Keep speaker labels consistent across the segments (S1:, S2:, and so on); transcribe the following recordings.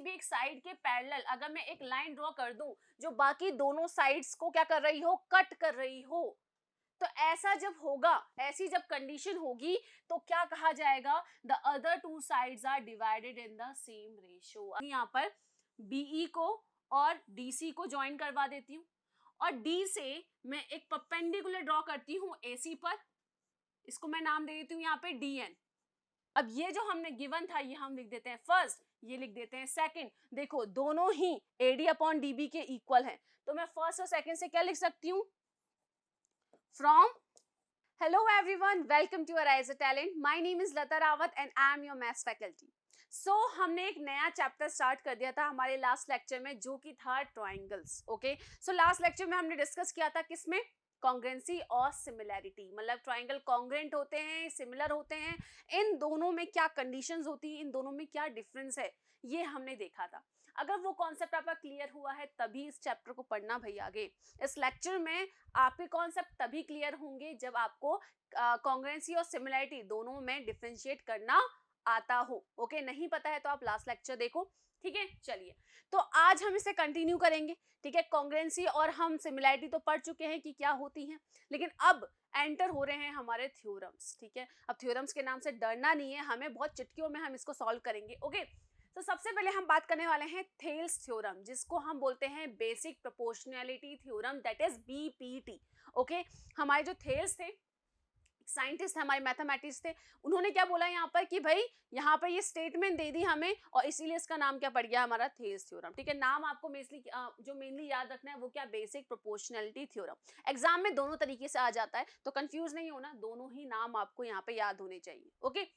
S1: भी एक साइड के पैरेलल अगर मैं एक लाइन ड्रॉ कर दूं जो बाकी दोनों साइड्स को क्या कर रही हो, कट कर रही हो, तो ऐसा जब होगा, ऐसी जब कंडीशन होगी तो क्या कहा जाएगा, the other two sides are divided in the same ratio. यहाँ पर बीई को और डीसी को ज्वाइन करवा देती हूँ और डी से मैं एक परपेंडिकुलर ड्रॉ करती हूँ एसी पर, इसको मैं नाम दे देती हूँ यहाँ पे डीएन। अब ये जो हमने गिवन था ये हम लिख देते हैं फर्स्ट, ये लिख देते हैं सेकंड। देखो दोनों ही एडी अपॉन डीबी के इक्वल हैं, तो मैं फर्स्ट और सेकंड से क्या लिख सकती हूँ, from Hello everyone, welcome to Arise a Talent. My name is Lata Rawat and I am your maths faculty. So हमने एक नया चैप्टर स्टार्ट कर दिया था हमारे लास्ट लेक्चर में जो कि था triangles. Okay, so last lecture में हमने डिस्कस किया था किसमें, कॉन्ग्रेंसी और सिमिलैरिटी, मतलब ट्राइंगल कॉन्ग्रेंट होते हैं, सिमिलर होते हैं, इन दोनों में क्या कंडीशंस होती हैं, इन दोनों में क्या डिफरेंस है, ये हमने देखा था। अगर वो कॉन्सेप्ट आपका क्लियर हुआ है तभी इस चैप्टर को पढ़ना भाई आगे। इस लेक्चर में आपके कॉन्सेप्ट तभी क्लियर होंगे जब आपको कॉन्ग्रेंसी और सिमिलैरिटी दोनों में डिफरेंशिएट करना आता हो। ओके, नहीं पता है तो आप लास्ट लेक्चर देखो, ठीक है। चलिए, तो आज हम इसे कंटिन्यू करेंगे, ठीक है। कॉन्ग्रेंसी और हम सिमिलैरिटी तो पढ़ चुके हैं कि क्या होती हैं, लेकिन अब एंटर हो रहे हैं हमारे थ्योरम्स, ठीक है। अब थ्योरम्स के नाम से डरना नहीं है हमें, बहुत चुटकियों में हम इसको सॉल्व करेंगे। ओके, तो सबसे पहले हम बात करने वाले हैं थेल्स थ्योरम, जिसको हम बोलते हैं basic proportionality theorem, that is BPT. Okay, हमारे जो थेल्स थे, साइंटिस्ट हमारे मैथमेटिक्स थे, उन्होंने क्या बोला यहाँ पर कि भाई यहाँ पर ये स्टेटमेंट दे दी हमें और इसीलिए इसका नाम क्या पड़ गया हमारा थेल्स थ्योरम, ठीक है। नाम आपको जो मेनली याद रखना है वो क्या, बेसिक प्रोपोर्शनैलिटी थ्योरम। एग्जाम में दोनों तरीके से आ जाता है तो कंफ्यूज नहीं होना, दोनों ही नाम आपको यहाँ पे याद होने चाहिए। ओके,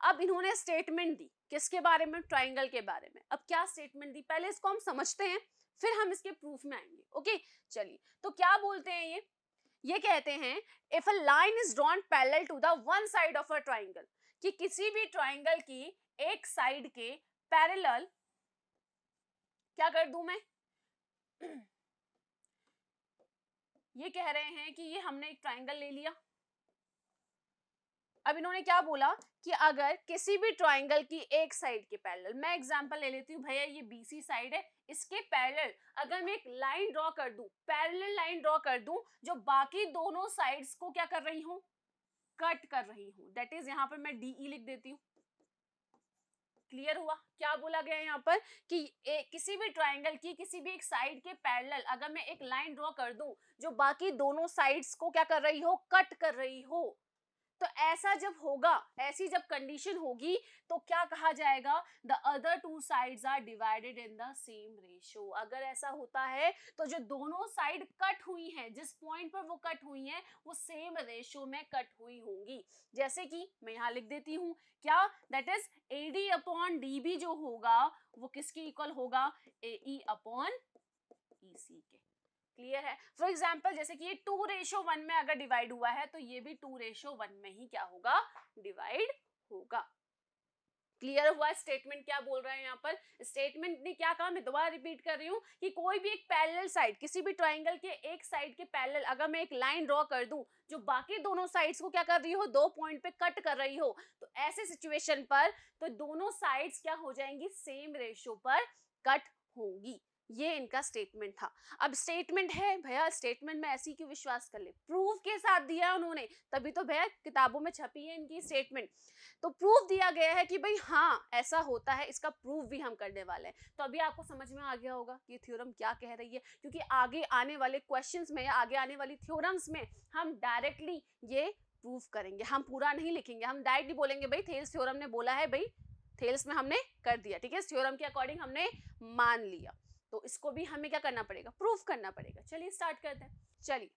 S1: अब इन्होंने स्टेटमेंट दी किसके बारे में, ट्राइंगल के बारे में। अब क्या स्टेटमेंट दी, पहले इसको हम समझते हैं फिर हम इसके प्रूफ में आएंगे। ओके, चलिए, तो क्या बोलते हैं ये कहते हैं if a line is drawn parallel to the one side of a triangle, कि किसी भी ट्राइंगल की एक साइड के पैरेलल क्या कर दूं मैं ये कह रहे हैं कि ये हमने एक ट्राइंगल ले लिया। अब इन्होंने क्या बोला कि अगर किसी भी ट्राइंगल की एक साइड के पैरेलल, मैं एग्जांपल ले लेती हूँ भैया, ये बीसी साइड है, इसके पैरेलल अगर मैं एक लाइन ड्रॉ कर दूं, पैरेलल लाइन ड्रॉ कर दूं जो बाकी दोनों साइड्स को क्या कर रही हूं, कट कर रही हूं, दैट इज यहाँ पर मैं डीई लिख देती हूँ। क्लियर हुआ, क्या बोला गया यहाँ पर कि किसी भी ट्राइंगल की किसी भी एक साइड के पैरेलल अगर मैं एक लाइन ड्रॉ कर दूं जो बाकी दोनों साइड्स को क्या कर रही हो, कट कर रही हो, तो ऐसा जब होगा, ऐसी जब कंडीशन होगी तो क्या कहा जाएगा, the other two sides are divided in the same ratio. अगर ऐसा होता है तो जो दोनों साइड कट हुई हैं, जिस पॉइंट पर वो कट हुई हैं वो सेम रेशियो में कट हुई होंगी। जैसे कि मैं यहाँ लिख देती हूँ क्या, that is AD upon DB जो होगा वो किसके इक्वल होगा, एई अपॉन ईसी के। क्लियर है। फॉर एग्जाम्पल जैसे कि ये 2:1 में अगर डिवाइड हुआ है तो ये भी 2:1 में ही क्या होगा, डिवाइड होगा। क्लियर हुआ स्टेटमेंट क्या बोल रहा है यहाँ पर, स्टेटमेंट ने क्या कहा, मैं दोबारा रिपीट कर रही हूँ कि कोई भी एक पैरेलल साइड, किसी भी ट्राइंगल के एक साइड के पैरेलल अगर मैं एक लाइन ड्रॉ कर दूं जो बाकी दोनों साइड्स को क्या कर रही हो, दो पॉइंट पे कट कर रही हो, तो ऐसे सिचुएशन पर तो दोनों साइड्स क्या हो जाएंगी, सेम रेशियो पर कट होंगी। ये इनका स्टेटमेंट था। अब स्टेटमेंट है भैया, स्टेटमेंट में ऐसी क्यों विश्वास कर ले, प्रूफ के साथ दिया है उन्होंने, तभी तो भैया किताबों में छपी है इनकी स्टेटमेंट। तो प्रूफ दिया गया है कि भाई हाँ ऐसा होता है, इसका प्रूफ भी हम करने वाले हैं। तो अभी आपको समझ में आ गया होगा कि थ्योरम क्या कह रही है, क्योंकि आगे आने वाले क्वेश्चंस में या आगे आने वाली थ्योरम्स में हम डायरेक्टली ये प्रूफ करेंगे, हम पूरा नहीं लिखेंगे, हम डायरेक्टली बोलेंगे भाई थेल्स थ्योरम ने बोला है, भाई थेल्स में हमने कर दिया, ठीक है, थ्योरम के अकॉर्डिंग हमने मान लिया, तो इसको भी हमें क्या करना पड़ेगा, प्रूफ करना पड़ेगा। चलिए स्टार्ट करते हैं। चलिए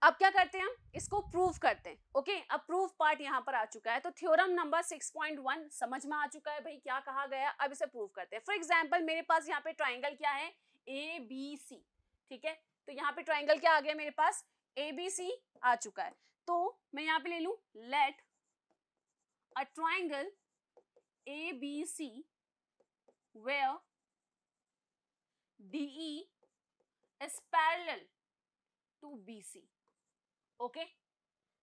S1: अब क्या करते हैं, हम इसको प्रूफ करते हैं। ओके, अब प्रूफ पार्ट यहाँ पर आ चुका है, तो थ्योरम नंबर 6.1 समझ में आ चुका है भाई क्या कहा गया। अब इसे प्रूफ करते हैं। फॉर एग्जांपल मेरे पास यहाँ पे ट्राइंगल क्या है, ए बी सी, ठीक है, तो यहाँ पे ट्राइंगल क्या आ गया मेरे पास, ए बी सी आ चुका है। तो मैं यहाँ पे ले लूं, let a triangle A B C where DE is parallel to BC। Okay,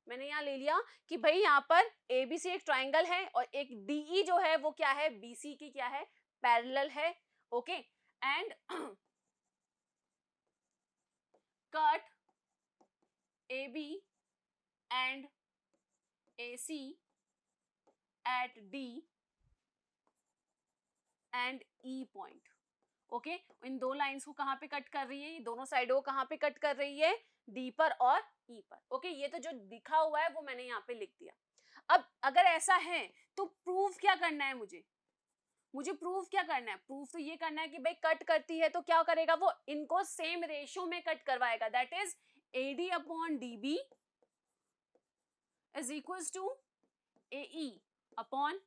S1: मैंने यहाँ ले लिया कि भाई यहाँ पर ABC एक ट्राइंगल है और एक DE जो है वो क्या है, BC की क्या है, पैरेलल है। Okay, and cut AB and AC at D and E point. Okay, इन दो लाइंस को कहाँ पे कट कर रही है, ये दोनों साइडों को कहाँ पे कट कर रही है, डी पर और ई पर. ओके, ये तो जो लिखा हुआ है वो मैंने यहाँ पे लिख दिया. अब अगर ऐसा है तो प्रूफ क्या करना है मुझे प्रूफ क्या करना है, प्रूफ तो ये करना है कि भाई कट करती है तो क्या करेगा, वो इनको सेम रेशियो में कट करवाएगा, that is AD upon DB is equals to AE upon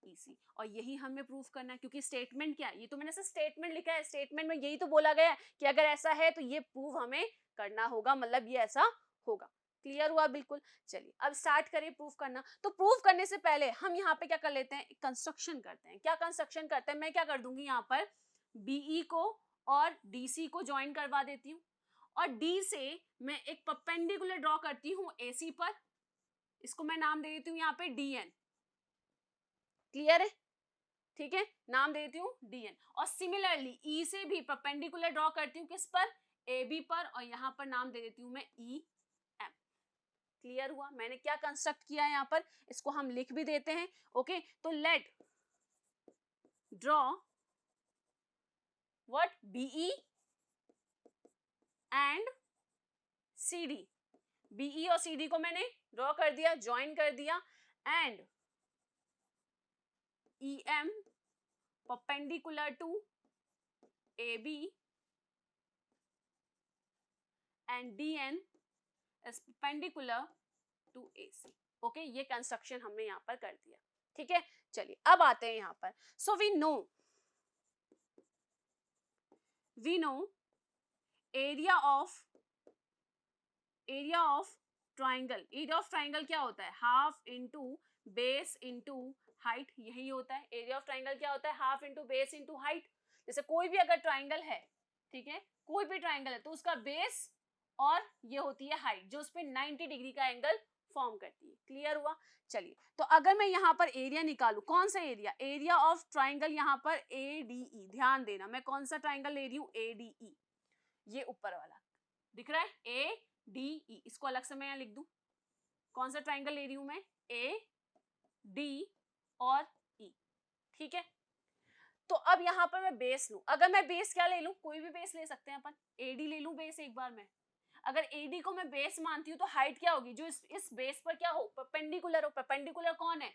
S1: EC. और यही हमें प्रूफ करना है, क्योंकि स्टेटमेंट क्या है, ये तो मैंने ऐसा स्टेटमेंट लिखा है, स्टेटमेंट में यही तो बोला गया है कि अगर ऐसा है तो ये प्रूफ हमें करना होगा, मतलब ये ऐसा होगा. क्लियर हुआ बिल्कुल. चलिए अब स्टार्ट करें प्रूफ करना. तो प्रूफ करने से पहले हम यहाँ पे क्या कर लेते हैं, कंस्ट्रक्शन करते हैं. क्या कंस्ट्रक्शन करते हैं, मैं क्या कर दूंगी यहाँ पर BE को और DC को ज्वाइन करवा देती हूँ, और D से मैं एक परपेंडिकुलर ड्रॉ करती हूँ AC पर, इसको मैं नाम दे देती हूँ यहाँ पे DN. क्लियर है, ठीक है, नाम देती हूँ DN. और सिमिलरली E से भी परपेंडिकुलर ड्रॉ करती हूँ किस पर, AB पर, और यहाँ पर नाम दे देती हूँ मैं EM. क्लियर हुआ, मैंने क्या कंस्ट्रक्ट किया है यहाँ पर, इसको हम लिख भी देते हैं. ओके, तो let draw what BE and CD. BE और CD को मैंने ड्रॉ कर दिया, ज्वाइन कर दिया, and EM perpendicular to AB and DN is perpendicular to AC. Okay, ये कंस्ट्रक्शन हमने यहाँ पर कर दिया. ठीक है, चलिए अब आते हैं यहाँ पर. So we know area of triangle. Area of triangle क्या होता है, half into base into height, यही होता है. एरिया ऑफ ट्राइंगल क्या होता है, half into base into height. जैसे कोई भी अगर ट्राइंगल है, ठीक है, कोई भी ट्राइंगल है तो उसका बेस और ये होती है हाइट, जो उस पे 90 डिग्री का एंगल फॉर्म करती है. क्लियर हुआ. चलिए, तो अगर मैं यहाँ पर एरिया निकालू, कौन सा एरिया, एरिया ऑफ ट्राइंगल यहाँ पर ADE. ध्यान देना, मैं कौन सा ट्राइंगल ले रही हूँ, ADE. ये ऊपर वाला दिख रहा है, ADE. इसको अलग से मैं यहाँ लिख दूं, कौन सा ट्राइंगल ले रही हूं मैं, AD और E. ठीक है, तो अब यहाँ पर मैं बेस लूं. अगर मैं बेस क्या ले लूं, कोई भी बेस ले सकते हैं अपन, AD ले लूं बेस एक बार में. अगर AD को मैं बेस मानती हूँ तो हाइट क्या होगी, जो इस बेस पर क्या हो, परपेंडिकुलर हो. परपेंडिकुलर कौन है,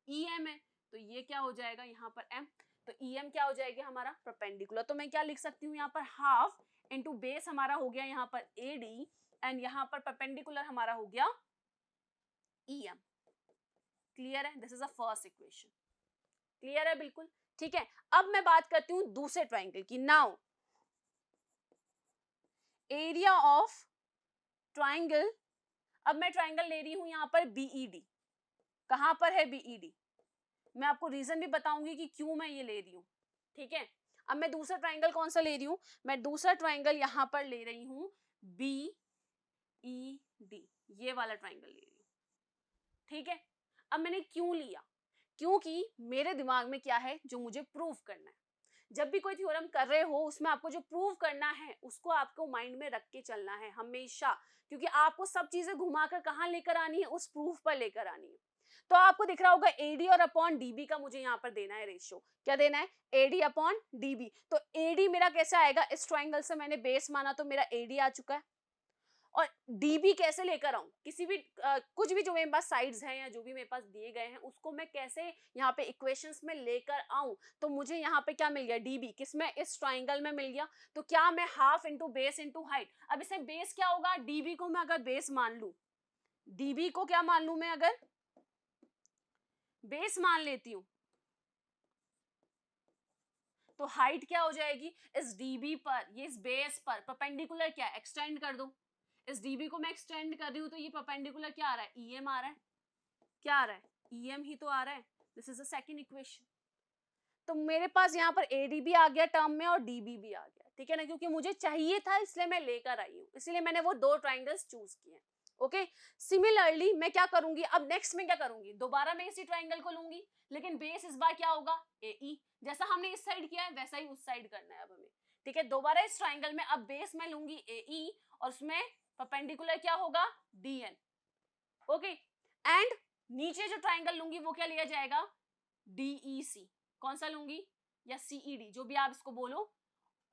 S1: EM है, तो ये क्या हो जाएगा यहाँ पर M. तो EM क्या हो जाएगा हमारा, परपेंडिकुलर. तो मैं क्या लिख सकती हूँ यहाँ पर, हाफ इंटू बेस हमारा हो गया यहाँ पर AD, एंड यहाँ पर परपेंडिकुलर हमारा हो गया EM. क्लियर है, this is a first equation. Clear है बिल्कुल. ठीक है, अब मैं बात करती हूँ दूसरे ट्राइंगल की. नाउ एरिया ऑफ ट्राइंगल, अब मैं ट्राइंगल ले रही हूं यहाँ पर BED. कहां पर है BED, मैं आपको रीजन भी बताऊंगी कि क्यों मैं ये ले रही हूँ. ठीक है, अब मैं दूसरा ट्राइंगल कौन सा ले रही हूँ, मैं दूसरा ट्राइंगल यहाँ पर ले रही हूँ BED. ये वाला ट्राइंगल ले रही हूँ. ठीक है, अब मैंने क्यों लिया, क्योंकि मेरे दिमाग में क्या है, जो मुझे प्रूव करना है. जब भी कोई थ्योरम कर रहे हो उसमें आपको जो प्रूव करना है उसको आपको माइंड में रख के चलना है हमेशा, क्योंकि आपको सब चीजें घुमाकर कहाँ लेकर आनी है, उस प्रूफ पर लेकर आनी है. तो आपको दिख रहा होगा AD और अपॉन DB का मुझे यहाँ पर देना है रेशियो. क्या देना है, AD अपॉन DB. तो AD मेरा कैसे आएगा, इस ट्राइंगल से मैंने बेस माना तो मेरा AD आ चुका है. और DB कैसे लेकर आऊं, किसी भी कुछ भी जो मेरे पास साइड्स हैं या जो भी मेरे पास दिए गए हैं उसको मैं कैसे यहाँ पे इक्वेशंस में लेकर आऊं. तो मुझे यहाँ पे क्या मिल गया, DB किसमें, इस ट्राइंगल में मिल गया. तो क्या मैं half into base into height. अब इसमें बेस क्या होगा, DB को मैं अगर बेस मान लू, DB को क्या मान लू मैं, अगर बेस मान लेती हूं तो हाइट क्या हो जाएगी, इस DB पर, ये इस बेस पर परपेंडिकुलर क्या एक्सटेंड कर दो. इस DB को मैं एक्सटेंड कर रही हूँ तो ये परपेंडिकुलर क्या आ रहा है, EM आ रहा है. क्या आ रहा है, EM ही तो आ रहा है. This is the second equation. तो मेरे पास यहाँ पर AD भी आ गया टर्म में और DB भी आ गया. ठीक है ना, क्योंकि मुझे चाहिए था इसलिए मैं लेकर आई हूँ, इसलिए मैंने वो दो ट्राइंगल्स चूज किए. ओके। सिमिलरली मैं क्या करूंगी, अब नेक्स्ट में क्या करूंगी, दोबारा मैं इसी ट्राइंगल को लूंगी, लेकिन बेस इस बार क्या होगा, ए, जैसा हमने इस साइड किया है वैसा ही उस साइड करना है अब हमें, ठीक है। दोबारा इस ट्राइंगल में अब बेस में लूंगी ए, और उसमें परपेंडिकुलर क्या होगा, DN, ओके। एंड नीचे जो ट्राइंगल लूंगी वो क्या लिया जाएगा, DEC, कौन सा लूंगी, या CED, जो भी आप इसको बोलो,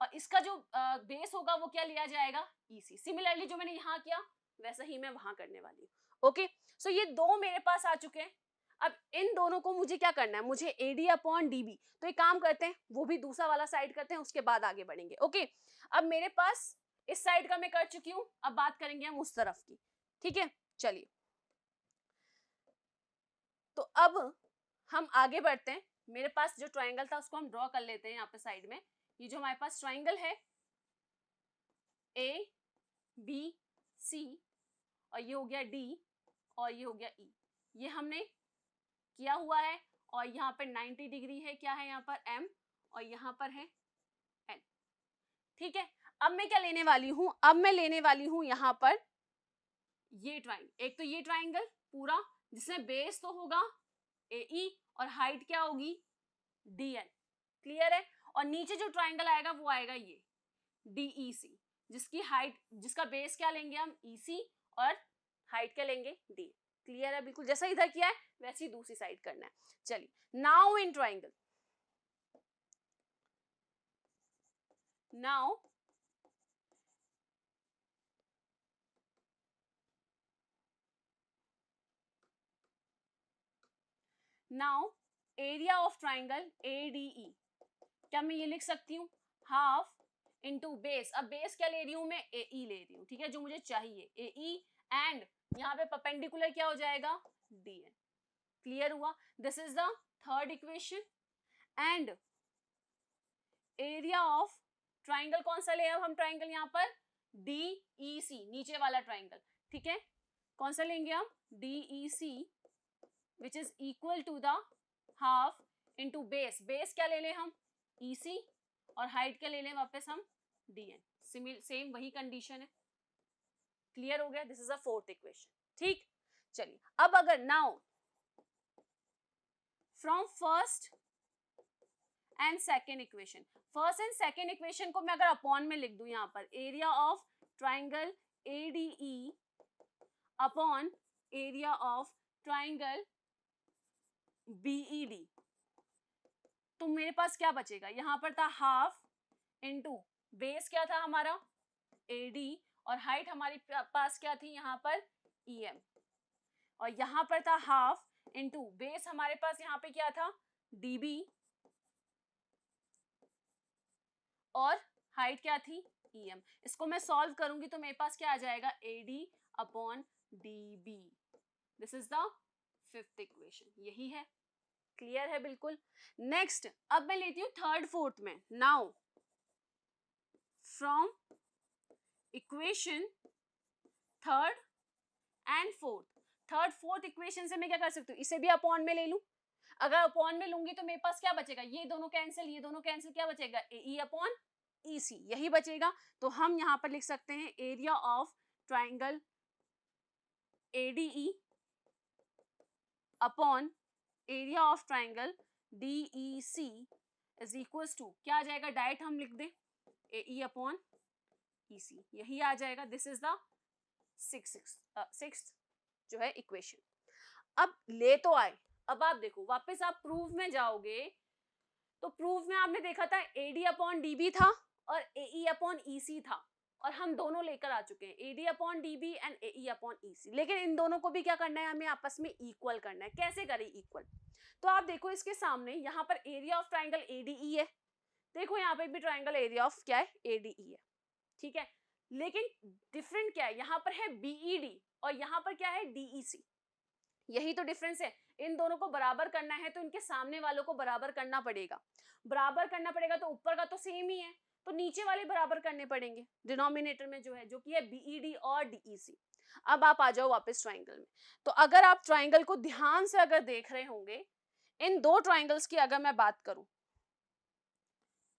S1: और इसका जो बेस होगा वो क्या लिया जाएगा, EC। सिमिलरली जो मैंने यहाँ किया वैसा ही मैं वहां करने वाली हूँ, ओके। सो ये दो मेरे पास आ चुके हैं। अब इन दोनों को मुझे क्या करना है, मुझे AD/DB, तो एक काम करते हैं वो भी दूसरा वाला साइड करते हैं, उसके बाद आगे बढ़ेंगे, ओके। अब मेरे पास इस साइड का मैं कर चुकी हूँ, अब बात करेंगे हम उस तरफ की, ठीक है। चलिए, तो अब हम आगे बढ़ते हैं। मेरे पास जो ट्राइंगल था उसको हम ड्रॉ कर लेते हैं यहाँ पे साइड में। ये जो हमारे पास ट्राइंगल है ABC, और ये हो गया D, और ये हो गया E, ये हमने किया हुआ है। और यहाँ पर 90 डिग्री है, क्या है यहाँ पर M, और यहाँ पर है N, ठीक है। अब मैं क्या लेने वाली हूं, अब मैं लेने वाली हूं यहाँ पर ये ट्राइंगल, एक तो ये ट्राइंगल पूरा जिसमें बेस तो होगा AE और हाइट क्या होगी DN, क्लियर है। और नीचे जो ट्राइंगल आएगा वो आएगा ये DEC, जिसकी हाइट, जिसका बेस क्या लेंगे हम EC, और हाइट क्या लेंगे D, क्लियर है बिल्कुल। जैसा इधर किया है वैसे ही दूसरी साइड करना है। चलिए, now in triangle, now now area of triangle ADE, क्या मैं ये लिख सकती हूँ, हाफ इंटू बेस। अब बेस क्या ले रही हूं मैं, AE ले रही हूँ, ठीक है, जो मुझे चाहिए AE, एंड यहाँ पे परपेंडिकुलर क्या हो जाएगा, DN, क्लियर हुआ। This is the third equation. And area of triangle कौन सा ले, अब हम ट्राइंगल यहाँ पर DEC, नीचे वाला ट्राइंगल, ठीक है, कौन सा लेंगे हम, DEC, which is equal to the half into base, base क्या ले लें हम EC, और हाइट क्या ले लें वापस हम DN, सेम वही कंडीशन है, क्लियर हो गया। This is a fourth equation, ठीक। चलिए, अब अगर now from first and second equation, first and second equation को मैं अगर अपॉन में लिख दूं यहाँ पर, area of triangle ADE upon area of triangle BED, तो मेरे पास क्या बचेगा, यहां पर था हाफ इंटू बेस क्या था हमारा AD, और हाइट हमारी पास क्या थी यहाँ पर EM, और यहाँ पर था हाफ इंटू बेस हमारे पास यहाँ पे क्या था DB, और हाइट क्या थी EM। इसको मैं सॉल्व करूंगी तो मेरे पास क्या आ जाएगा, AD/DB। This is the fifth equation, यही है, क्लियर है बिल्कुल। नेक्स्ट, अब मैं लेती हूँ थर्ड फोर्थ में। Now from equation third and fourth, third fourth equation से मैं क्या कर सकती हूँ, इसे भी अपॉन में ले लूं। अगर अपॉन में लूंगी तो मेरे पास क्या बचेगा, ये दोनों कैंसिल, ये दोनों कैंसिल, क्या बचेगा AE/EC, यही बचेगा। तो हम यहां पर लिख सकते हैं area of triangle ADE upon area of triangle DEC is equal to, क्या आ जाएगा, डायरेक्ट हम लिख दें AE/EC, यही आ जाएगा। दिस इज द सिक्स्थ जो है इक्वेशन। अब ले तो आए, अब आप देखो वापस आप प्रूफ में जाओगे तो प्रूफ में आपने देखा था AD/DB था और AE/EC था, और हम दोनों लेकर आ चुके हैं AD/DB एंड AE/EC, लेकिन इन दोनों को भी क्या करना है, हमें आपस में इक्वल करना है। कैसे करें इक्वल, तो आप देखो इसके सामने यहाँ पर एरिया ऑफ ट्राइंगल ADE है, देखो यहाँ पे भी ट्राइंगल एरिया ऑफ क्या है ADE है, ठीक है, लेकिन डिफरेंट क्या है, यहाँ पर है BED और यहाँ पर क्या है DEC, यही तो डिफरेंस है। इन दोनों को बराबर करना है तो इनके सामने वालों को बराबर करना पड़ेगा, बराबर करना पड़ेगा तो ऊपर का तो सेम ही है, तो नीचे वाले बराबर करने पड़ेंगे डिनोमिनेटर में जो है, जो कि है BED और DEC। अब आप आ जाओ वापस ट्राइंगल में, तो अगर आप ट्राइंगल को ध्यान से अगर देख रहे होंगे, इन दो ट्राइंगल्स की अगर मैं बात करूं,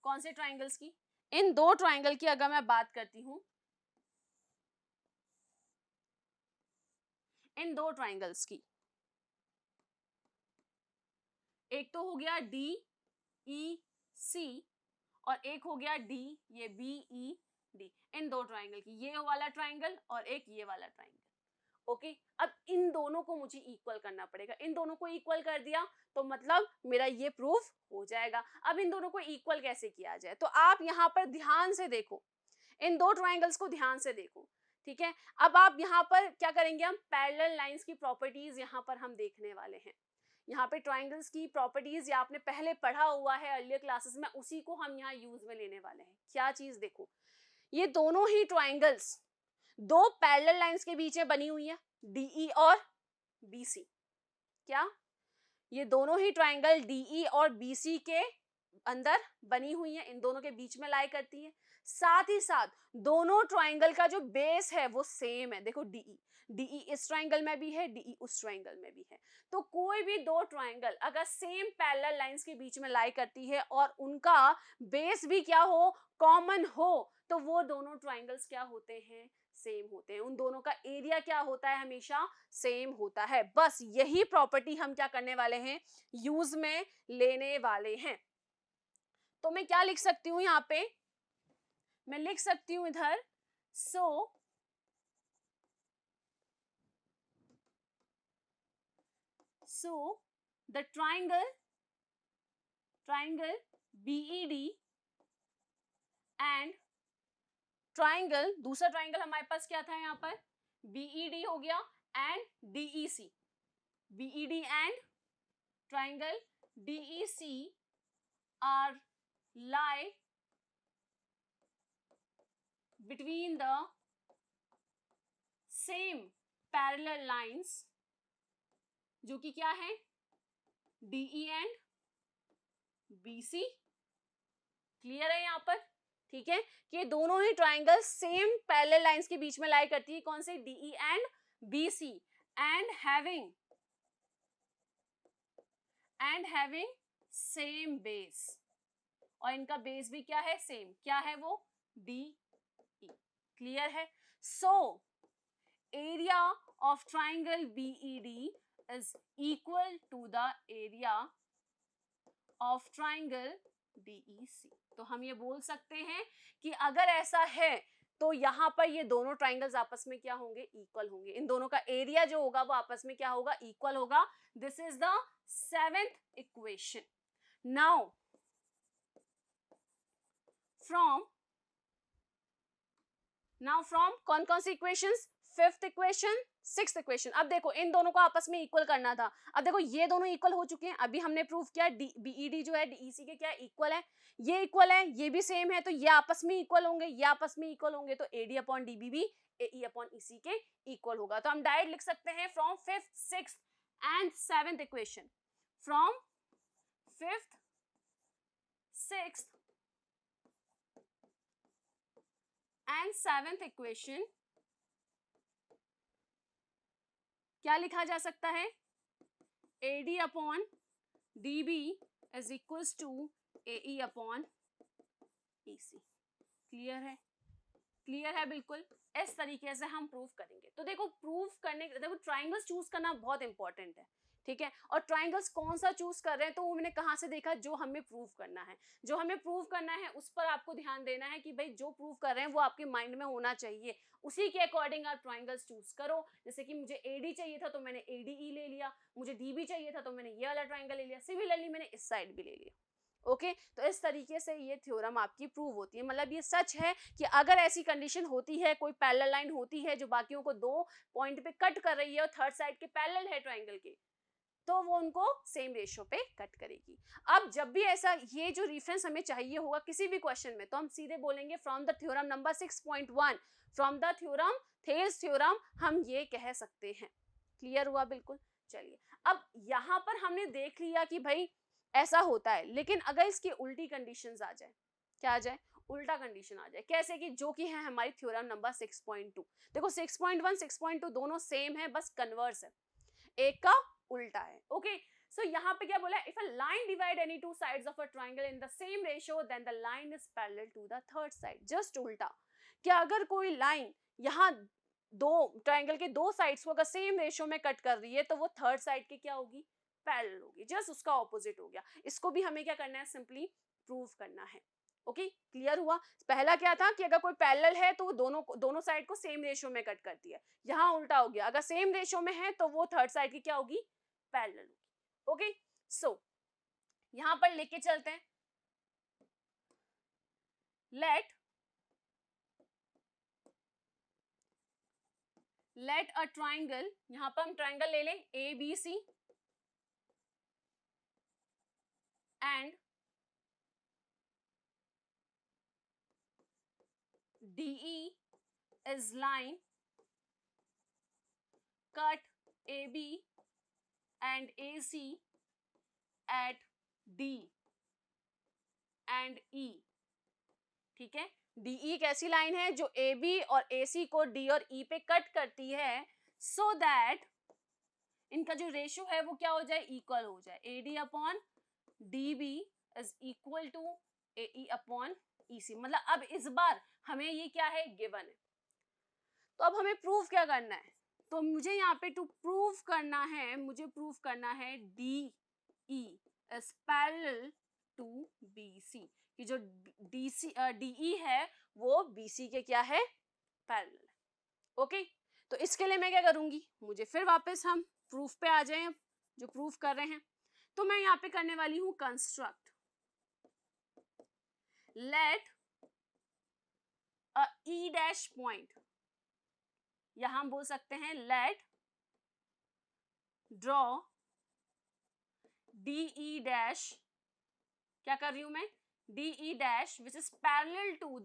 S1: कौन से ट्राइंगल्स की, इन दो ट्राइंगल की अगर मैं बात करती हूं, इन दो ट्राइंगल्स की, एक तो हो गया डी ई सी और एक हो गया डी, ये बी ई डी, इन दो ट्राइंगल की, ये वाला ट्राइंगल और एक ये वाला ट्राइंगल। ओके अब इन दोनों को मुझे इक्वल करना पड़ेगा, इन दोनों को इक्वल कर दिया तो मतलब मेरा ये प्रूफ हो जाएगा। अब इन दोनों को इक्वल कैसे किया जाए, तो आप यहाँ पर ध्यान से देखो, इन दो ट्राइंगल्स को ध्यान से देखो, ठीक है। अब आप यहाँ पर क्या करेंगे, हम पैरेलल लाइंस की प्रॉपर्टीज यहाँ पर हम देखने वाले हैं। यहाँ पे ट्राइंगल्स की प्रॉपर्टीज या आपने पहले पढ़ा हुआ है अर्लियर क्लासेस में, उसी को हम यहाँ यूज में लेने वाले हैं। क्या चीज, देखो ये दोनों ही ट्राइंगल्स दो पैरेलल लाइंस के बीच में बनी हुई है, डीई और बीसी। क्या ये दोनों ही ट्राइंगल डीई और बीसी के अंदर बनी हुई है, इन दोनों के बीच में लाई करती है। साथ ही साथ दोनों ट्राइंगल का जो बेस है वो सेम है। देखो डीई डीई इस ट्राइंगल में भी है, डीई उस ट्राइंगल में भी है। तो कोई भी दो ट्राइंगल अगर सेम पैरेलल लाइंस के बीच में लाई करती है और उनका बेस भी क्या हो, कॉमन हो, तो वो दोनों ट्राइंगल्स क्या होते हैं, सेम होते हैं। उन दोनों का एरिया क्या होता है, हमेशा सेम होता है। बस यही प्रॉपर्टी हम क्या करने वाले हैं, यूज में लेने वाले हैं। तो मैं क्या लिख सकती हूं यहाँ पे, मैं लिख सकती हूं इधर, so the triangle BED and triangle, दूसरा ट्राइंगल हमारे पास क्या था यहाँ पर, BED हो गया and DEC, BED and triangle DEC are lie between the same parallel lines, जो कि क्या है, DE एंड BC। क्लियर है यहाँ पर, ठीक है, कि दोनों ही ट्राइंगल सेम पैरेलल लाइंस के बीच में लाई करती है, कौन से, DE and BC, and having same base, और इनका बेस भी क्या है, सेम, क्या है वो, DE। क्लियर है। So area of triangle BED is equal to the area of triangle DEC। तो हम ये बोल सकते हैं कि अगर ऐसा है तो यहाँ पर ये दोनों ट्राइंगल्स आपस में क्या होंगे, इक्वल होंगे। इन दोनों का एरिया जो होगा वो आपस में क्या होगा, इक्वल होगा। This is the seventh equation. Now from कौन कौन सी equations, fifth equation, sixth equation. अब देखो इन दोनों को आपस में इक्वल करना था। अब देखो ये दोनों इक्वल हो चुके हैं, अभी हमने प्रूव किया BED जो है DEC के क्या इक्वल है, ये इक्वल है, ये भी सेम है, तो ये आपस में इक्वल होंगे, ये आपस में इक्वल होंगे, तो AD अपॉन DB भी AE अपॉन EC के इक्वल होगा। तो हम डायरेक्ट लिख सकते हैं from fifth, sixth and seventh equation, from fifth, sixth and seventh equation क्या लिखा जा सकता है, AD upon DB is equals to AE upon EC। Clear है, क्लियर है, बिल्कुल इस तरीके से हम प्रूव करेंगे। तो देखो प्रूव करने, देखो ट्राइंगल्स चूज करना बहुत इंपॉर्टेंट है, ठीक है, और ट्राइंगल्स कौन सा चूज कर रहे हैं तो वो मैंने कहाँ से देखा, जो हमें प्रूव करना है, जो हमें प्रूव करना है उस पर आपको ध्यान देना है कि भाई जो प्रूव कर रहे हैं वो आपके माइंड में होना चाहिए, उसी के अकॉर्डिंग आप ट्राइंगल्स चूज करो। जैसे कि मुझे AD चाहिए था तो मैंने ADE ले लिया, मुझे DB चाहिए था तो मैंने ये वाला ट्राइंगल ले लिया, सिमिलरली मैंने इस साइड भी ले लिया। ओके तो इस तरीके से ये थ्योरम आपकी प्रूव होती है। मतलब ये सच है कि अगर ऐसी कंडीशन होती है, कोई पैरेलल लाइन होती है जो बाकियों को दो पॉइंट पे कट कर रही है और थर्ड साइड के पैरेलल है ट्राइंगल के, तो वो उनको सेम रेशियो पे कट करेगी। अब जब भी ऐसा ये जो रेफरेंस हमें चाहिए होगा किसी भी क्वेश्चन में, तो हम सीधे बोलेंगे from the theorem number 6.1, from the theorem, Thales theorem, हम ये कह सकते हैं। क्लियर हुआ, बिल्कुल। चलिए अब यहाँ पर हमने देख लिया कि भाई ऐसा होता है, लेकिन अगर इसकी उल्टी कंडीशंस आ जाए, क्या आ जाए, उल्टा कंडीशन आ जाए, कैसे कि जो कि है हमारी थ्योरम नंबर 6.2। देखो 6.1 6.2 दोनों सेम है, बस कन्वर्स है, एक का उल्टा है। ओके सो यहाँ पे क्या बोला, if a line divide any two sides of a triangle in the same ratio then the line is parallel to the third side. Just उल्टा, क्या अगर कोई लाइन यहाँ दो ट्राइंगल के दो साइड्स को अगर सेम रेशियो में कट कर रही है तो वो थर्ड साइड की क्या होगी, पैरेलल होगी। जस्ट उसका ऑपोजिट हो गया। इसको भी हमें क्या करना है, सिंपली प्रूव करना है। ओके, क्लियर हुआ। पहला क्या था कि अगर कोई पैरेलल है तो वो दोनों साइड को सेम रेशियो में कट करती है। यहाँ उल्टा हो गया, अगर सेम रेशियो में है तो वो थर्ड साइड की क्या होगी, पैरेलल होगी। ओके, सो यहाँ पर लेके चलते हैं, लेट अ ट्राइंगल, यहां पर हम ट्राइंगल ले लें A B C and DE is line cut AB and AC at D and E। ठीक है, DE एक ऐसी लाइन है जो AB और AC को D और E पे कट करती है, सो दैट इनका जो रेशियो है वो क्या हो जाए, इक्वल हो जाए। AD upon DB is equal to AE upon EC। मतलब अब इस बार हमें ये क्या है, गिवन है। तो अब हमें प्रूफ क्या करना है, तो मुझे यहाँ पे प्रूफ करना है DE is parallel to BC, कि जो DE है वो BC के क्या है, पैरेलल है। ओके, तो इसके लिए मैं क्या करूंगी, मुझे फिर वापस हम प्रूफ पे आ जाए, जो प्रूफ कर रहे हैं। तो मैं यहाँ पे करने वाली हूं कंस्ट्रक्ट लेट अ E डैश पॉइंट, यहां हम बोल सकते हैं लेट ड्रॉ DE डैश, क्या कर रही हूं मैं, DE dash which is parallel to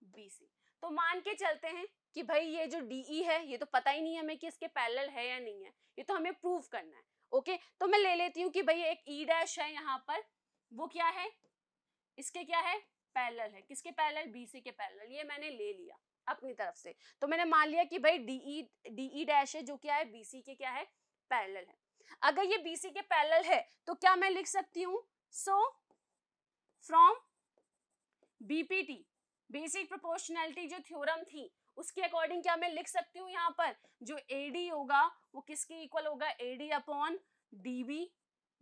S1: BC। तो मान के चलते हैं कि भाई ये जो DE है ये तो पता ही नहीं है हमें कि इसके पैरेलल है या नहीं है, ये तो हमें प्रूव करना है। ओके, तो मैं ले लेती हूँ कि भाई एक E डैश है यहाँ पर, वो क्या है, इसके क्या है, पैरेलल है। किसके पैरेलल, BC के पैरेलल। ये मैंने ले लिया अपनी तरफ से, तो मैंने मान लिया कि भाई DE डैश है जो क्या है, BC के क्या है, पैरेलल है। अगर ये BC के पैरेलल है तो क्या मैं लिख सकती हूँ, so from BPT, basic proportionality जो थ्योरम थी उसके अकॉर्डिंग क्या मैं लिख सकती हूँ, यहाँ पर जो AD होगा वो किसके इक्वल होगा, AD upon DB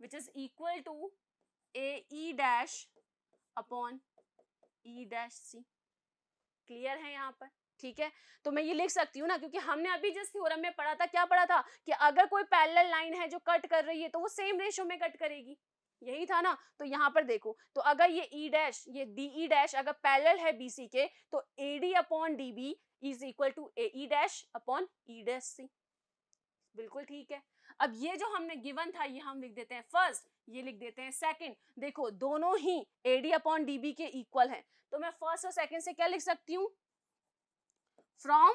S1: which is equal to AE dash upon E dash C। Clear है यहाँ पर, ठीक है। तो मैं ये लिख सकती हूँ ना, क्योंकि हमने अभी जिस थ्योरम में पढ़ा था, क्या पढ़ा था कि अगर कोई पैरेलल लाइन है जो कट कर रही है तो वो सेम रेशियो में कट करेगी, यही था ना। तो यहाँ पर देखो, तो अगर ये E डैश, ये DE डैश अगर पैरेलल है BC के, तो AD upon DB is equal to AE dash upon E dash C। बिल्कुल ठीक है। अब ये जो हमने गिवन था ये हम लिख देते हैं फर्स्ट, ये लिख देते हैं सेकंड। देखो दोनों ही AD अपॉन DB के इक्वल हैं, तो मैं फर्स्ट और सेकंड से क्या लिख सकती हूँ, फ्रॉम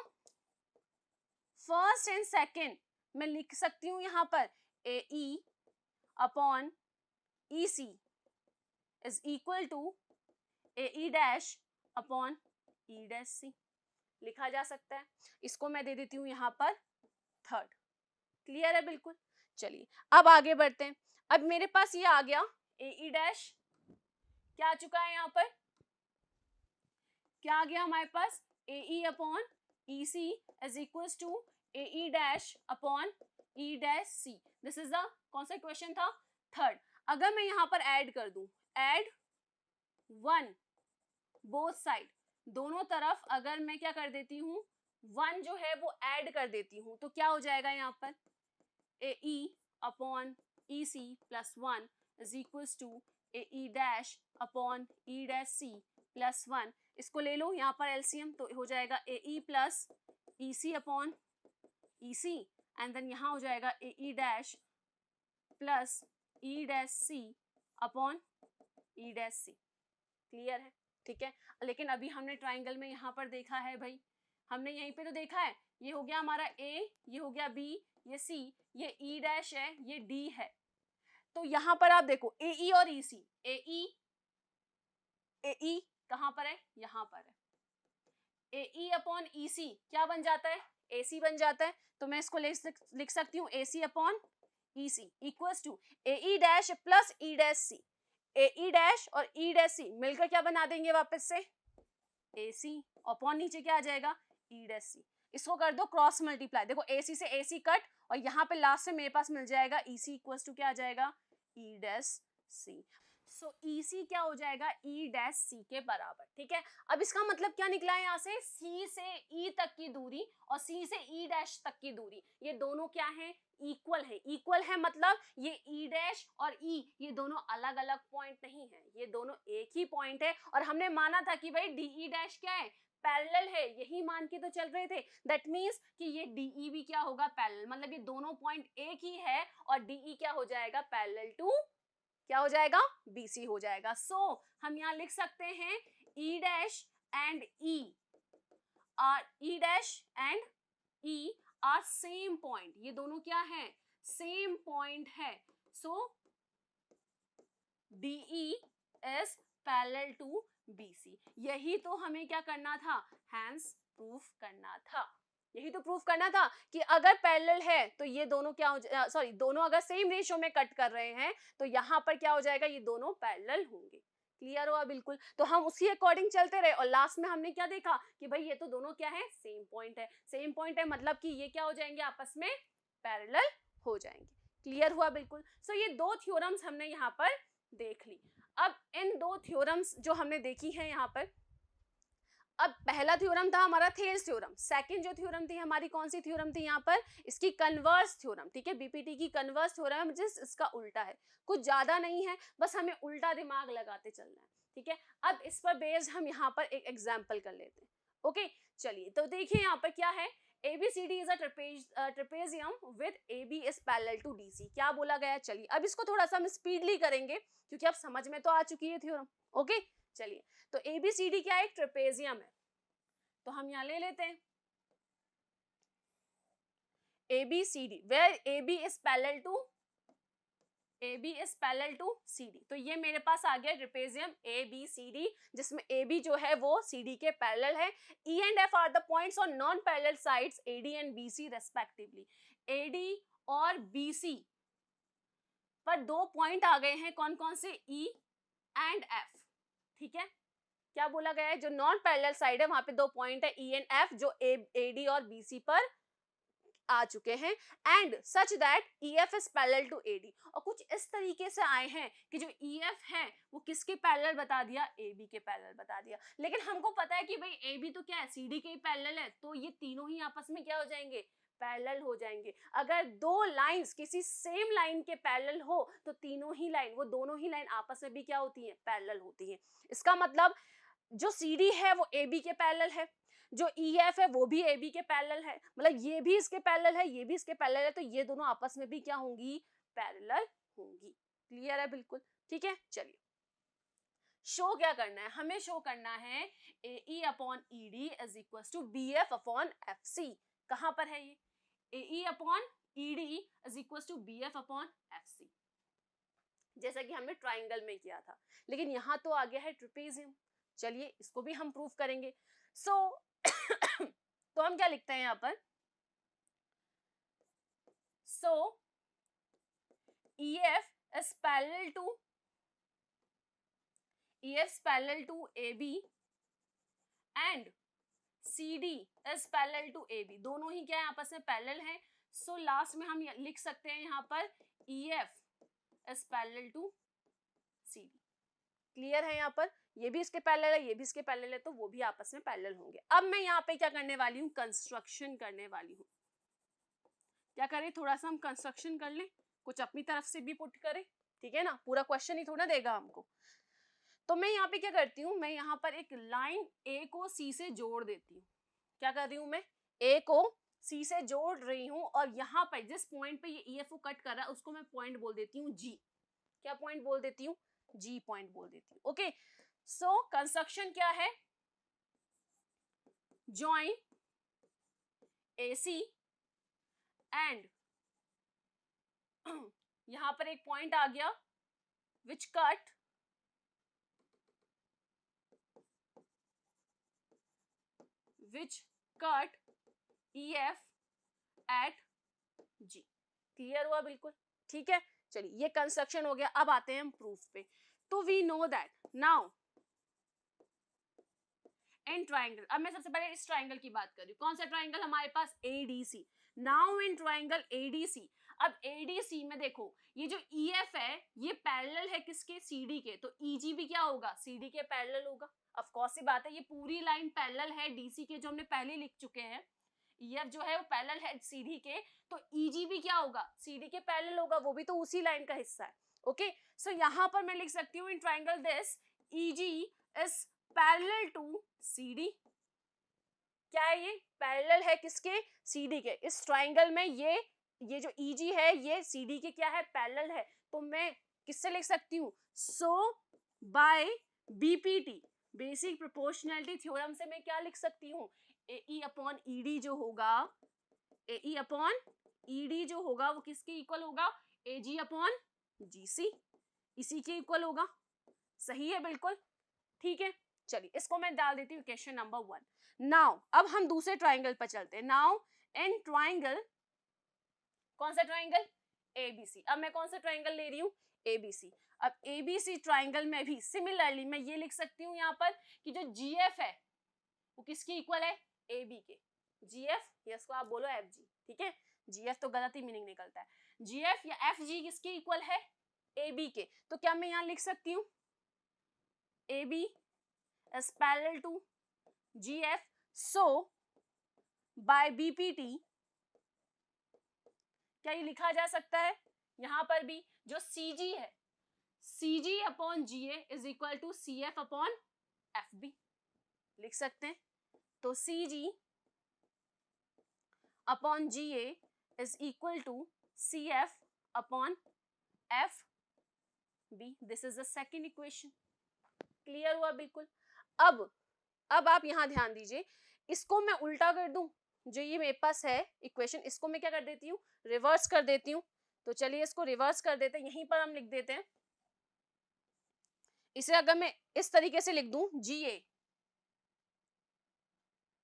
S1: फर्स्ट एंड सेकंड मैं लिख सकती हूँ यहाँ पर AE upon EC is equal to AE dash upon E dash C। लिखा जा सकता है। इसको मैं दे देती हूँ यहाँ पर थर्ड। क्लियर है बिल्कुल। चलिए अब आगे बढ़ते हैं। अब मेरे पास ये आ गया AE डैश, क्या आ चुका है यहाँ पर, क्या आ गया हमारे पास, AE upon EC is equal to AE dash upon E dash C। This is the कौन सा क्वेश्चन था, थर्ड। अगर मैं यहाँ पर ऐड कर दूं, ऐड 1 बोथ साइड, दोनों तरफ अगर मैं क्या कर देती हूँ, 1 जो है वो ऐड कर देती हूँ, तो क्या हो जाएगा यहाँ पर, AE upon EC plus 1 is equal to AE dash upon E dash C plus 1। इसको ले लो यहाँ पर एलसीएम, तो हो जाएगा AE plus EC upon EC and then यहाँ हो जाएगा AE dash plus E dash C upon E dash C। Clear है, ठीक है। लेकिन अभी हमने ट्राइंगल में यहाँ पर देखा है भाई, हमने यहीं पे तो देखा है, ये हो गया हमारा A, ये हो गया B, ये C, ये E डैश है, ये D है। तो यहाँ पर आप देखो AE और EC, AE कहाँ पर है, यहाँ पर है। AE अपॉन EC क्या बन जाता है, AC बन जाता है। तो मैं इसको लिख सकती हूँ AC upon EC equals to AE dash plus E dash C। AE dash और E डैश C मिलकर क्या बना देंगे वापस से, AC अपॉन नीचे क्या आ जाएगा E डैश C। इसको कर दो क्रॉस मल्टीप्लाई, देखो AC से AC कट और यहाँ पे लास्ट में मेरे पास मिल जाएगा EC इक्वल्स टू क्या आ जाएगा E डैश C। सो EC क्या हो जाएगा E डैश C के बराबर, ठीक है। अब इसका मतलब क्या निकला है यहाँ से, C से E तक की दूरी और C से E डैश तक की दूरी, ये दोनों क्या है इक्वल है। इक्वल है मतलब ये E डैश और E ये दोनों अलग अलग पॉइंट नहीं है, ये दोनों एक ही पॉइंट है। और हमने माना था कि भाई DE डैश क्या है पैरेलल है, यही मान के तो चल रहे थे। दैट मींस कि ये DE भी क्या होगा पैरेलल, मतलब ये दोनों पॉइंट एक ही है और DE क्या हो जाएगा पैरेलल टू क्या हो जाएगा BC हो जाएगा। सो हम यहाँ लिख सकते हैं E dash and E are same point, ये दोनों क्या है सेम पॉइंट है। So DE is parallel to BC। यही तो हमें क्या करना था, हैंस प्रूफ करना था, यही तो प्रूफ करना था कि अगर पैरेलल है तो ये दोनों क्या हो सॉरी दोनों अगर सेम रेशियो में कट कर रहे हैं तो यहाँ पर क्या हो जाएगा ये दोनों पैरेलल होंगे। क्लियर हुआ बिल्कुल। तो हम उसी अकॉर्डिंग चलते रहे और लास्ट में हमने क्या देखा कि भाई ये तो दोनों क्या है सेम पॉइंट है। सेम पॉइंट है मतलब कि ये क्या हो जाएंगे आपस में पैरेलल हो जाएंगे। क्लियर हुआ बिल्कुल। सो ये दो थ्योरम्स हमने यहाँ पर देख ली। अब इन दो थ्योरम्स जो हमने देखी है यहाँ पर, अब पहला थ्योरम था हमारा थेल्स थ्योरम, सेकंड जो थ्योरम थी हमारी कौन सी थ्योरम थी यहाँ पर, इसकी कन्वर्स थ्योरम, ठीक है। बीपीटी की कन्वर्स थ्योरम है जिस इसका उल्टा है, कुछ ज्यादा नहीं है, बस हमें उल्टा दिमाग लगाते चलना है, ठीक है। अब इस पर बेस्ड हम यहाँ पर एक एग्जाम्पल कर लेते हैं। ओके चलिए, तो देखिए यहाँ पर क्या है, ABCD is a trapezium with AB is parallel to DC। क्या बोला गया है, चलिए अब इसको थोड़ा सा हम स्पीडली करेंगे क्योंकि अब समझ में तो आ चुकी है थ्योरम। ओके चलिए, तो ABCD क्या है, एक ट्रेपेजियम है, तो हम यहाँ ले लेते हैं ABCD where AB is parallel to CD। तो ये मेरे पास आ गया ट्रेपेजियम ABCD जिसमें AB जो है वो CD के पैरेलल है। E and F are the points on non-parallel sides AD and BC respectively। AD और BC पर दो पॉइंट आ गए हैं, कौन कौन से, E and F, ठीक है। क्या बोला गया है, जो नॉन पैरेलल साइड है वहां पे दो पॉइंट है E and F जो AD और BC पर आ चुके हैं, and such that EF is parallel to AD। और कुछ इस तरीके से आए हैं कि जो EF है वो किसके पैरेलल बता दिया, AB के पैरेलल बता दिया। लेकिन हमको पता है कि भाई AB तो क्या है CD के पैरेलल है, तो ये तीनों ही आपस में क्या हो जाएंगे, पैरेलल हो जाएंगे। अगर दो लाइंस किसी सेम लाइन के पैरेलल हो तो तीनों ही लाइन, वो दोनों ही लाइन आपस में भी क्या होती है, पैरेलल होती है। इसका मतलब जो CD है वो AB के पैरेलल है, जो EF है वो भी AB के पैरेलल है, मतलब ये भी इसके पैरेलल है, ये भी इसके पैरेलल है, तो ये दोनों आपस में भी क्या होंगी, पैरेलल होंगी। क्लियर है बिल्कुल, ठीक है। चलिए शो क्या करना है, हमें शो करना है AE upon ED is equal to BF upon FC। कहां पर है ये, AE upon ED is equal to BF upon FC, जैसा कि हमने ट्राइंगल में किया था, लेकिन यहां तो आ गया है ट्रेपेजियम। चलिए इसको भी हम प्रूफ करेंगे। सो तो हम क्या लिखते हैं यहाँ पर, सो EF is parallel to AB and CD is parallel to AB। दोनों ही क्या है आपस में पैरेलल है। सो लास्ट में हम लिख सकते हैं यहाँ पर EF is parallel to CD। Clear है, यहाँ पर ये भी इसके पैरेलल है, ये भी इसके पैरेलल है, तो वो भी आपस में पैरेलल होंगे। अब मैं यहाँ पे क्या करने वाली हूँ, कंस्ट्रक्शन करने वाली हूँ। क्या करें, थोड़ा सा हम कंस्ट्रक्शन कर लें, कुछ अपनी तरफ से भी पुट करें, ठीक है ना, पूरा क्वेश्चन ही थोड़ा देगा हमको। तो मैं यहाँ पे क्या करती हूँ, मैं यहाँ पर एक लाइन A को C से जोड़ देती हूँ। क्या कर रही हूँ, मैं A को C से जोड़ रही हूँ और यहाँ पर जिस पॉइंट पे ये EF को कट कर रहा है उसको मैं पॉइंट बोल देती हूँ G। क्या पॉइंट बोल देती हूँ, G पॉइंट बोल देती हूँ। ओके सो कंस्ट्रक्शन क्या है, जॉइन AC एंड यहां पर एक पॉइंट आ गया which cut EF at G। Clear हुआ बिल्कुल, ठीक है। चलिए ये कंस्ट्रक्शन हो गया। अब आते हैं हम प्रूफ पे। तो we know that now in triangle, अब मैं सबसे पहले इस ट्राइंगल की बात कर रही हूँ, कौन सा ट्राइंगल हमारे पास, ADC. Now in triangle ADC, अब एडीसी में देखो ये जो ईएफ है ये पैरेलल है किसके, सीडी के, तो ईजी भी क्या होगा, सीडी के पैरेलल होगा। ऑफ कोर्स सी बात है, ये पूरी लाइन पैरेलल है डीसी के, जो हमने पहले लिख चुके हैं। ईएफ जो है वो पैरेलल है सीडी के, तो ईजी भी क्या होगा, सीडी के पैरेलल होगा, वो भी तो उसी लाइन का हिस्सा है। ओके, सो यहाँ पर मैं लिख सकती हूँ in triangle this EG is parallel to CD. क्या है ये, पैरेलल है किसके, सीडी के। इस ट्राइंगल में ये जो ईजी है ये सीडी के क्या है, पैरेलल है, तो मैं किससे लिख सकती हूँ, so by BPT, basic proportionality theorem से मैं क्या लिख सकती हूँ, ए अपॉन ईडी जो होगा, ए अपॉन ईडी जो होगा वो किसके इक्वल होगा, एजी अपॉन जीसी, इसी के इक्वल होगा। सही है, बिल्कुल ठीक है। चलिए इसको मैं डाल देती हूँ क्वेश्चन नंबर 1। नाउ अब हम दूसरे ट्राइंगल पर चलते हैं। नाउ इन ट्राइंगल, कौन सा ट्राइंगल, एबीसी। अब मैं कौन सा ट्राइंगल ले रही हूँ, एबीसी। अब एबीसी ट्राइंगल में भी सिमिलरली मैं ये लिख सकती हूँ यहाँ पर कि जो जीएफ है वो किसकी इक्वल है, एबी के। जीएफ या इसको आप बोलो एफजी, ठीक है, जीएफ तो गलत ही मीनिंग निकलता है, जीएफ या एफजी किसके इक्वल है, एबी के। तो क्या मैं यहाँ लिख सकती हूँ AB is parallel to GF, so by BPT क्या ये लिखा जा सकता है, यहां पर भी जो CG है, CG upon GA is equal to CF upon FB लिख सकते हैं। तो CG upon GA is equal to CF upon FB। This is the second equation. Clear हुआ, बिल्कुल। अब आप यहां ध्यान दीजिए, इसको मैं उल्टा कर दूं, जो ये मेरे पास है इक्वेशन, इसको मैं क्या कर देती हूँ, रिवर्स कर देती हूँ। तो चलिए इसको रिवर्स कर देते हैं, यहीं पर हम लिख देते हैं, इसे अगर मैं इस तरीके से लिख दूं GA,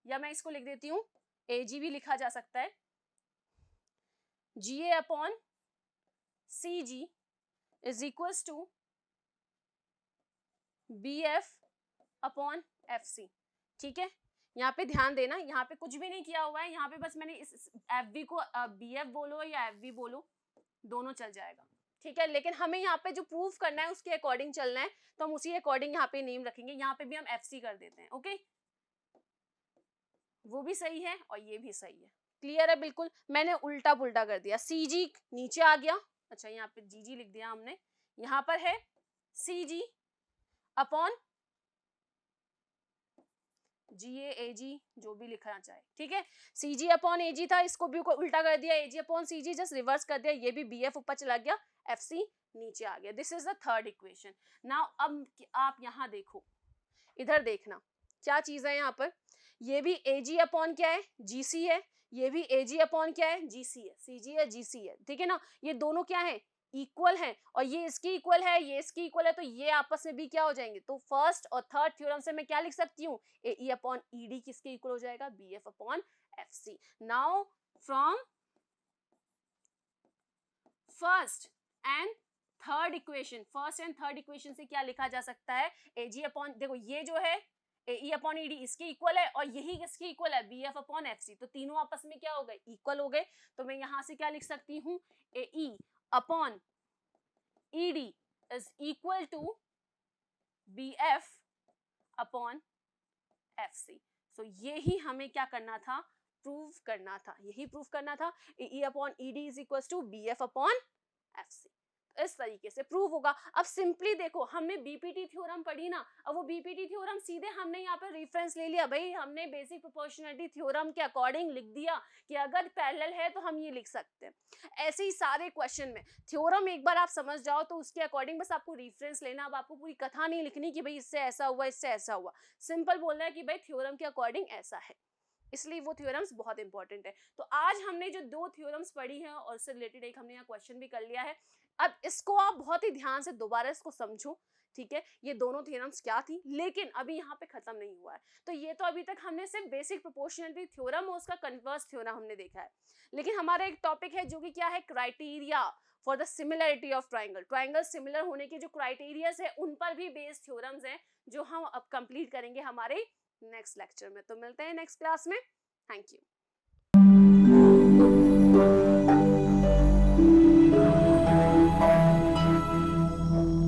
S1: या मैं इसको लिख देती हूँ AG भी लिखा जा सकता है, GA upon CG is equals to BF upon FC। ठीक है, यहाँ पे ध्यान देना, यहाँ पे कुछ भी नहीं किया हुआ है, यहाँ पे बस मैंने इस FB को BF बोलो या FB बोलो, दोनों चल जाएगा। ठीक है, लेकिन हमें यहाँ पे जो प्रूफ करना है उसके अकॉर्डिंग चलना है, तो हम उसी अकॉर्डिंग यहाँ पे नेम रखेंगे। यहाँ पे भी हम FC कर देते हैं। ओके, वो भी सही है और ये भी सही है। क्लियर है, बिल्कुल। मैंने उल्टा पुल्टा कर दिया, CG नीचे आ गया, अच्छा यहाँ पे GG लिख दिया हमने, यहाँ पर है CG अपॉन GA AG जो भी लिखना चाहे। ठीक है, CG अपॉन AG था, इसको भी उल्टा कर दिया, AG upon CG just reverse कर दिया, ये भी BF ऊपर चला गया, FC नीचे आ गया। This is the third equation. Now अब आप यहाँ देखो, इधर देखना क्या चीज है यहाँ पर, ये भी AG अपॉन क्या है, GC है, ये भी AG अपॉन क्या है, GC है, CG है GC है। ठीक है ना, ये दोनों क्या है, इक्वल है, और ये इसकी इक्वल है, ये इसकी इक्वल है, तो ये आपस में भी क्या हो जाएंगे। तो फर्स्ट और थर्ड थ्योरम से मैं क्या लिख सकती हूँ, AE अपॉन ED किसके इक्वल हो जाएगा, BF upon FC। Now from first and third equation, first and third equation से क्या लिखा जा सकता है, AG अपॉन, देखो ये जो है AE अपॉन ED इसके इक्वल है, और यही किसके इक्वल है, BF अपॉन FC, तो तीनों आपस में क्या हो गए, इक्वल हो गए। तो मैं यहां से क्या लिख सकती हूँ, AE upon ED is equal to BF upon FC। So यही हमें क्या करना था, प्रूव करना था, यही प्रूव करना था, AE upon ED is equal to BF upon FC। इस तरीके से प्रूव होगा। अब सिंपली देखो, हमने बीपीटी थ्योरम पढ़ी ना, अब वो बीपीटी थ्योरम सीधे हमने यहाँ पे रेफरेंस ले लिया, भाई हमने बेसिक प्रोपोर्शनलिटी थ्योरम के अकॉर्डिंग लिख दिया कि अगर पैरेलल है तो हम ये लिख सकते हैं। ऐसे ही सारे क्वेश्चन में थ्योरम एक बार आप समझ जाओ तो उसके अकॉर्डिंग बस आपको रेफरेंस लेना, अब आपको पूरी कथा नहीं लिखनी कि भाई इससे ऐसा हुआ, इससे ऐसा हुआ, सिंपल बोलना है कि भाई थ्योरम के अकॉर्डिंग ऐसा है, इसलिए वो थ्योरम्स बहुत इंपॉर्टेंट है। तो आज हमने जो दो थ्योरम्स पढ़ी हैं और उससे रिलेटेड एक हमने यहाँ क्वेश्चन भी कर लिया है। अब इसको आप बहुत ही ध्यान से दोबारा इसको समझो, ठीक है, ये दोनों थ्योरम्स क्या थी, लेकिन अभी यहाँ पे खत्म नहीं हुआ है। तो ये तो अभी तक हमने सिर्फ बेसिक प्रोपोर्शनलिटी थ्योरम और उसका कन्वर्स थ्योरम हमने देखा है, लेकिन हमारा एक टॉपिक है जो कि क्या है, criteria for the similarity of triangle. Triangle similar होने के जो क्राइटेरियाज है उन पर भी बेस्ड थ्योरम्स हैं जो हम अब कंप्लीट करेंगे हमारे नेक्स्ट लेक्चर में। तो मिलते हैं नेक्स्ट क्लास में। Thank you.